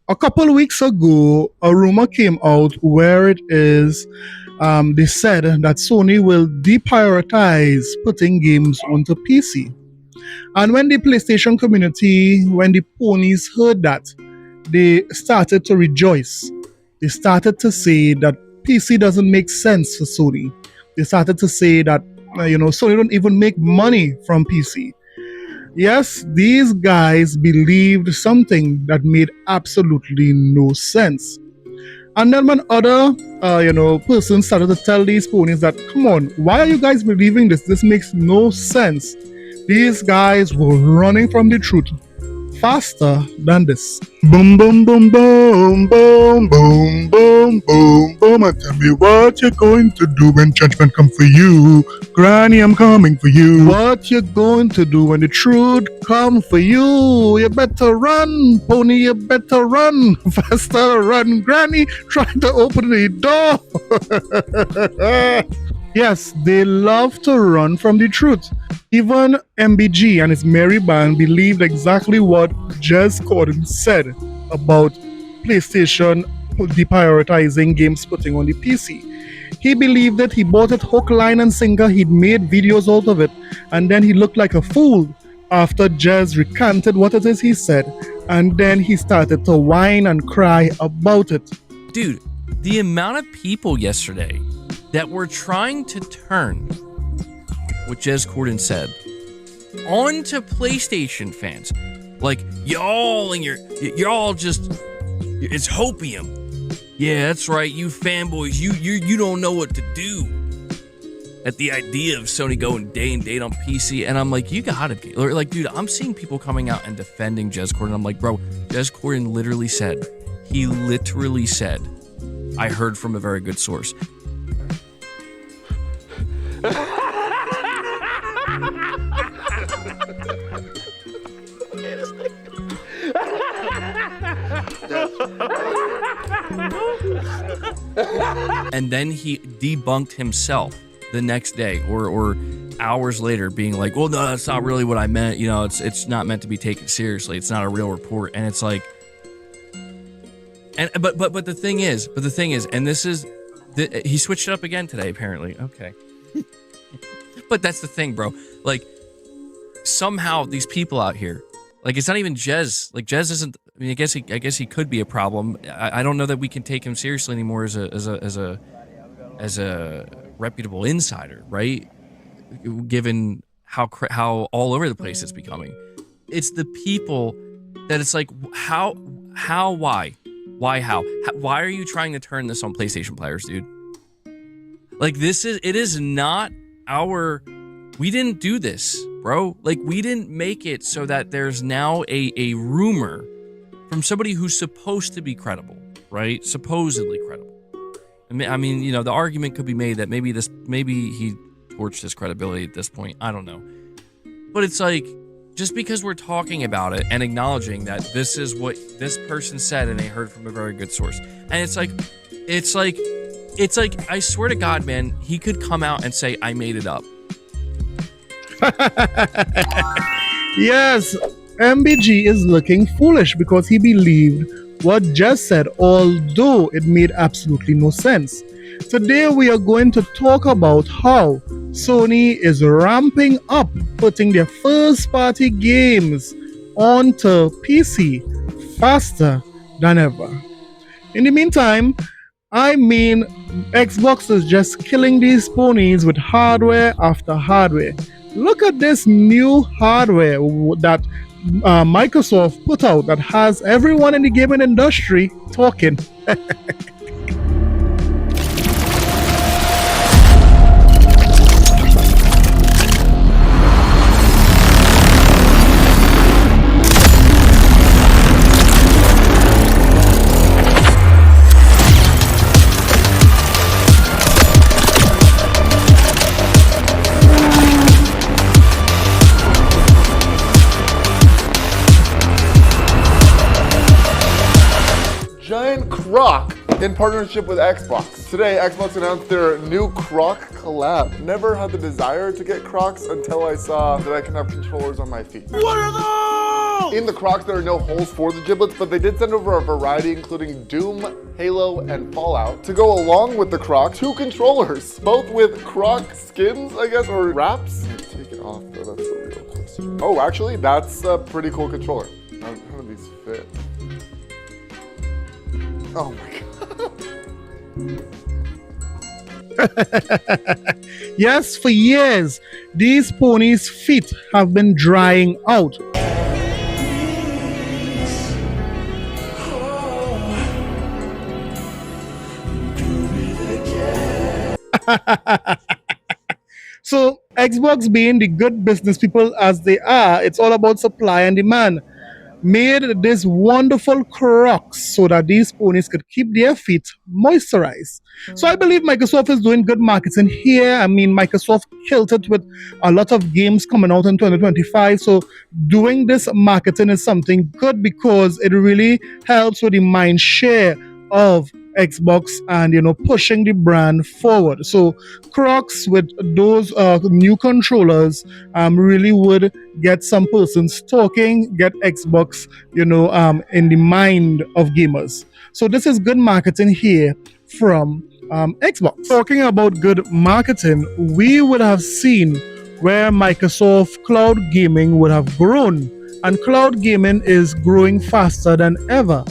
a couple of weeks ago, a rumor came out where it is they said that Sony will deprioritize putting games onto PC. And when the PlayStation community, when the ponies heard that, they started to rejoice. They started to say that PC doesn't make sense for Sony. They started to say that Sony don't even make money from PC. Yes, these guys believed something that made absolutely no sense. And then when other, persons started to tell these ponies that, come on, why are you guys believing this? This makes no sense. These guys were running from the truth faster than this. Boom, boom, boom, boom, boom, boom, boom, boom, boom. And tell me what you're going to do when judgment come for you. Granny, I'm coming for you. What you're going to do when the truth come for you. You better run, pony, you better run. Faster, run, Granny, trying to open the door. Yes, they love to run from the truth. Even MBG and his merry band believed exactly what Jez Corden said about PlayStation deprioritizing games putting on the PC. He believed that he bought it hook, line, and sinker. He'd made videos out of it, and then he looked like a fool after Jez recanted what it is he said, and then he started to whine and cry about it. Dude, the amount of people yesterday that were trying to turn what Jez Corden said onto PlayStation fans, like y'all and you're all just, it's hopium. Yeah, that's right, you fanboys, you don't know what to do. At the idea of Sony going day and date on PC, and I'm like, you gotta be like, dude, I'm seeing people coming out and defending Jez Corden. I'm like, bro, Jez Corden literally said, I heard from a very good source. And then he debunked himself the next day or hours later, being like, well, no, that's not really what I meant. It's not meant to be taken seriously. It's not a real report. And it's like, but the thing is, and this is, he switched it up again today, apparently. Okay. But that's the thing, bro. Like, somehow these people out here, like, it's not even Jez. Like, Jez isn't. I mean, I guess he could be a problem. I don't know that we can take him seriously anymore as a reputable insider, right? Given how all over the place it's becoming. It's the people that it's like, how, why, how? Why are you trying to turn this on PlayStation players, dude? Like, it is not we didn't do this, bro. Like, we didn't make it so that there's now a rumor from somebody who's supposed to be credible, right? Supposedly credible. I mean, the argument could be made that maybe he torched his credibility at this point. I don't know. But it's like, just because we're talking about it and acknowledging that this is what this person said and they heard from a very good source. And it's like, I swear to God, man, he could come out and say, I made it up. Yes, MBG is looking foolish because he believed what Jez said, although it made absolutely no sense. Today we are going to talk about how Sony is ramping up putting their first-party games onto PC faster than ever. In the meantime, Xbox is just killing these ponies with hardware after hardware. Look at this new hardware that Microsoft put out that has everyone in the gaming industry talking. Giant croc in partnership with Xbox. Today, Xbox announced their new croc collab. Never had the desire to get crocs until I saw that I can have controllers on my feet. What are those? In the Crocs, there are no holes for the giblets, but they did send over a variety, including Doom, Halo, and Fallout. To go along with the Crocs, 2 controllers, both with Croc skins, I guess, or wraps. Take it off, though, that's the real question. Oh, actually, that's a pretty cool controller. How do these fit? Oh my god. Yes, for years, these ponies' feet have been drying out. So Xbox, being the good business people as they are, it's all about supply and demand, made this wonderful Crocs so that these ponies could keep their feet moisturized. So I believe Microsoft is doing good marketing here. I mean, Microsoft killed it with a lot of games coming out in 2025. So doing this marketing is something good because it really helps with the mind share of Xbox and pushing the brand forward. So Crocs with those new controllers really would get some persons talking, get Xbox in the mind of gamers. So this is good marketing here from Xbox. Talking about good marketing, we would have seen where Microsoft cloud gaming would have grown, and cloud gaming is growing faster than ever.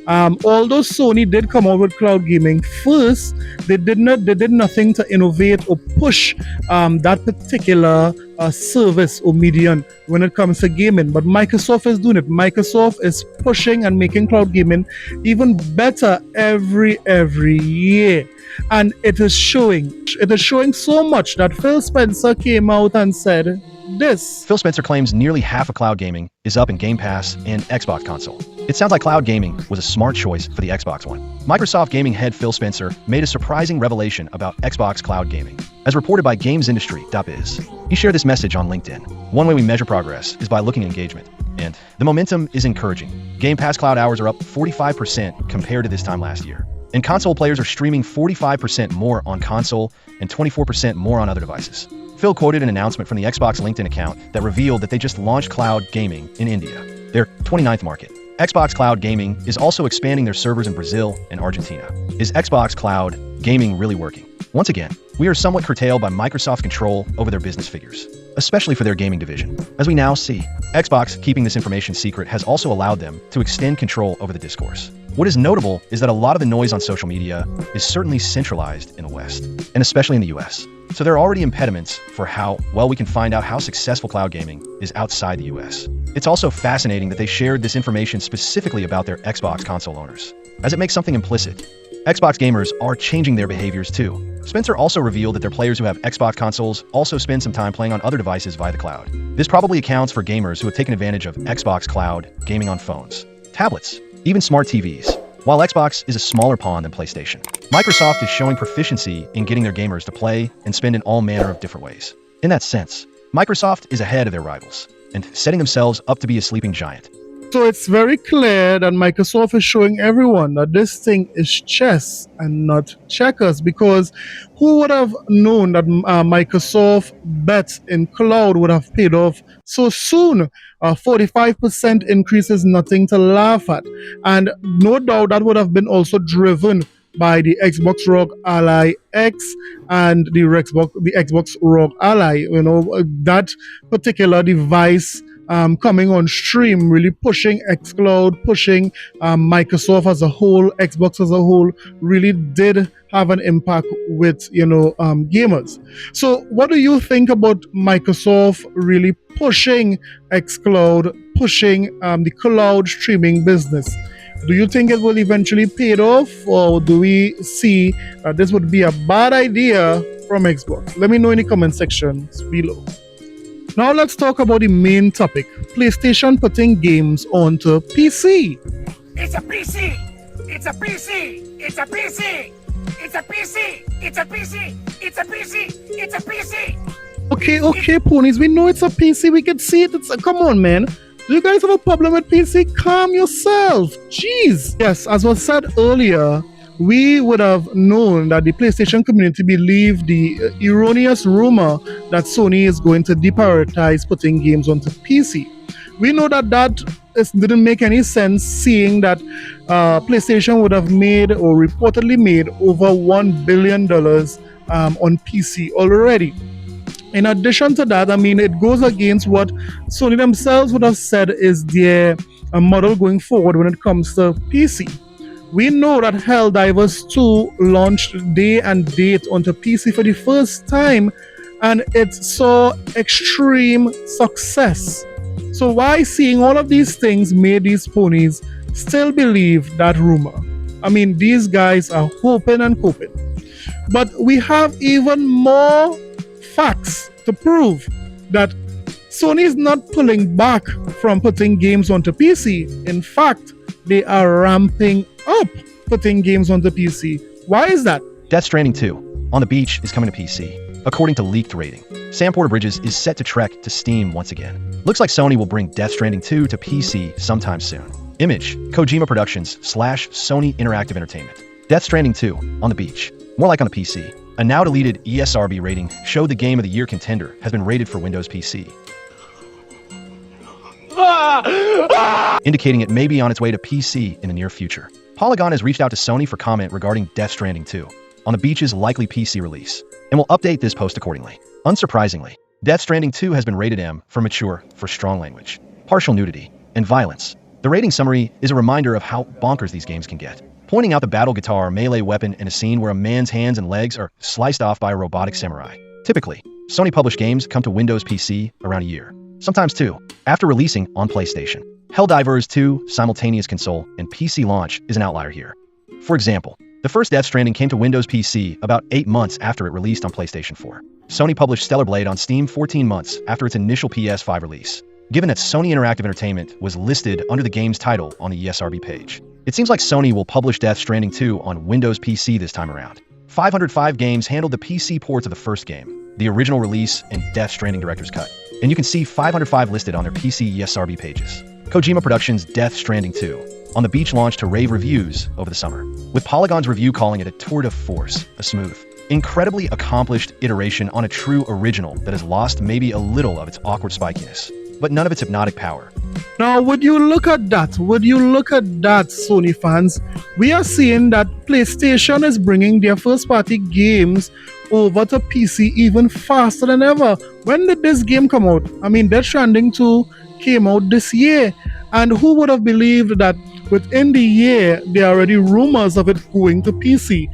Although Sony did come out with cloud gaming first, they did nothing to innovate or push that particular service or medium when it comes to gaming. But Microsoft is doing it. Microsoft is pushing and making cloud gaming even better every year. And it is showing. It is showing so much that Phil Spencer came out and said this. Phil Spencer claims nearly half of cloud gaming is up in Game Pass and Xbox console. It sounds like cloud gaming was a smart choice for the Xbox One. Microsoft gaming head Phil Spencer made a surprising revelation about Xbox cloud gaming. As reported by GamesIndustry.biz, he shared this message on LinkedIn. One way we measure progress is by looking at engagement, and the momentum is encouraging. Game Pass cloud hours are up 45% compared to this time last year. And console players are streaming 45% more on console and 24% more on other devices. Phil quoted an announcement from the Xbox LinkedIn account that revealed that they just launched cloud gaming in India, their 29th market. Xbox Cloud Gaming is also expanding their servers in Brazil and Argentina. Is Xbox Cloud Gaming really working? Once again, we are somewhat curtailed by Microsoft's control over their business figures, especially for their gaming division. As we now see, Xbox keeping this information secret has also allowed them to extend control over the discourse. What is notable is that a lot of the noise on social media is certainly centralized in the West, and especially in the US. So there are already impediments for how well we can find out how successful cloud gaming is outside the US. It's also fascinating that they shared this information specifically about their Xbox console owners, as it makes something implicit. Xbox gamers are changing their behaviors too. Spencer also revealed that their players who have Xbox consoles also spend some time playing on other devices via the cloud. This probably accounts for gamers who have taken advantage of Xbox Cloud gaming on phones, tablets, even smart TVs. While Xbox is a smaller pawn than PlayStation, Microsoft is showing proficiency in getting their gamers to play and spend in all manner of different ways. In that sense, Microsoft is ahead of their rivals and setting themselves up to be a sleeping giant. So it's very clear that Microsoft is showing everyone that this thing is chess and not checkers, because who would have known that Microsoft bets in cloud would have paid off so soon? 45% increase is nothing to laugh at. And no doubt that would have been also driven by the Xbox ROG Ally X and the Xbox ROG Ally. You know, that particular device coming on stream, really pushing xCloud, pushing Microsoft as a whole, Xbox as a whole, really did have an impact with gamers. So what do you think about Microsoft really pushing xCloud, pushing the cloud streaming business? Do you think it will eventually pay it off, or do we see that this would be a bad idea from Xbox? Let me know in the comment sections below. Now let's talk about the main topic, PlayStation putting games onto PC. It's a PC! It's a PC! It's a PC! It's a PC! It's a PC! It's a PC! It's a PC! Okay, ponies, we know it's a PC, we can see it. Come on, man. Do you guys have a problem with PC? Calm yourself. Jeez. Yes, as was said earlier, we would have known that the PlayStation community believed the erroneous rumor that Sony is going to deprioritize putting games onto PC. We know that it didn't make any sense, seeing that PlayStation would have made or reportedly made over $1 billion on PC already. In addition to that, I mean, it goes against what Sony themselves would have said is their model going forward when it comes to PC. We know that Helldivers 2 launched day and date onto PC for the first time, and it saw extreme success. So why, seeing all of these things, made these ponies still believe that rumor? I mean, these guys are hoping and coping. But we have even more facts to prove that Sony is not pulling back from putting games onto PC. In fact, they are ramping up putting games onto PC. Why is that? Death Stranding 2 on the Beach is coming to PC, according to leaked rating. Sam Porter Bridges is set to trek to Steam once again. Looks like Sony will bring Death Stranding 2 to PC sometime soon. Image, Kojima Productions / Sony Interactive Entertainment. Death Stranding 2 on the Beach, more like on a PC. A now deleted ESRB rating showed the Game of the Year contender has been rated for Windows PC, indicating it may be on its way to PC in the near future. Polygon has reached out to Sony for comment regarding Death Stranding 2 on the Beach's likely PC release, and will update this post accordingly. Unsurprisingly, Death Stranding 2 has been rated M for mature, for strong language, partial nudity, and violence. The rating summary is a reminder of how bonkers these games can get, pointing out the battle guitar melee weapon in a scene where a man's hands and legs are sliced off by a robotic samurai. Typically, Sony published games come to Windows PC around a year, sometimes two, after releasing on PlayStation. Helldivers 2 simultaneous console and PC launch is an outlier here. For example, the first Death Stranding came to Windows PC about 8 months after it released on PlayStation 4. Sony published Stellar Blade on Steam 14 months after its initial PS5 release, given that Sony Interactive Entertainment was listed under the game's title on the ESRB page. It seems like Sony will publish Death Stranding 2 on Windows PC this time around. 505 Games handled the PC ports of the first game, the original release, and Death Stranding Director's Cut, and you can see 505 listed on their PC ESRB pages. Kojima Productions' Death Stranding 2 on the Beach launched to rave reviews over the summer, with Polygon's review calling it a tour de force, a smooth, incredibly accomplished iteration on a true original that has lost maybe a little of its awkward spikiness, but none of its hypnotic power. Now, would you look at that? Sony fans? We are seeing that PlayStation is bringing their first-party games over to PC even faster than ever. When did this game come out? I mean, Death Stranding 2 came out this year. And who would have believed that within the year, there are already rumors of it going to PC?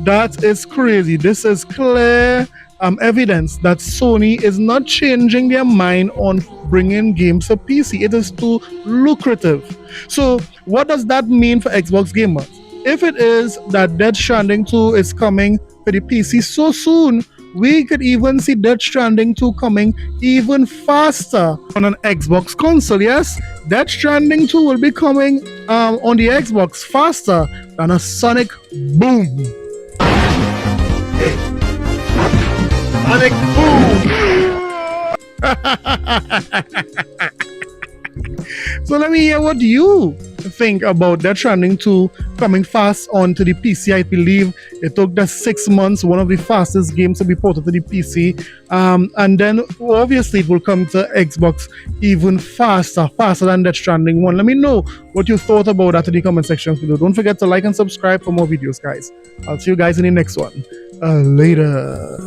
That is crazy. This is clear evidence that Sony is not changing their mind on bringing games to PC. It is too lucrative. So what does that mean for Xbox gamers? If it is that Death Stranding 2 is coming for the PC so soon, we could even see Death Stranding 2 coming even faster on an Xbox console. Yes, Death Stranding 2 will be coming on the Xbox faster than a sonic boom. Sonic boom! So let me hear what you think about Death Stranding 2 coming fast onto the PC. I believe it took just 6 months, one of the fastest games to be ported to the PC. And then obviously it will come to Xbox even faster than Death Stranding 1. Let me know what you thought about that in the comment section below. Don't forget to like and subscribe for more videos, guys. I'll see you guys in the next one. Later.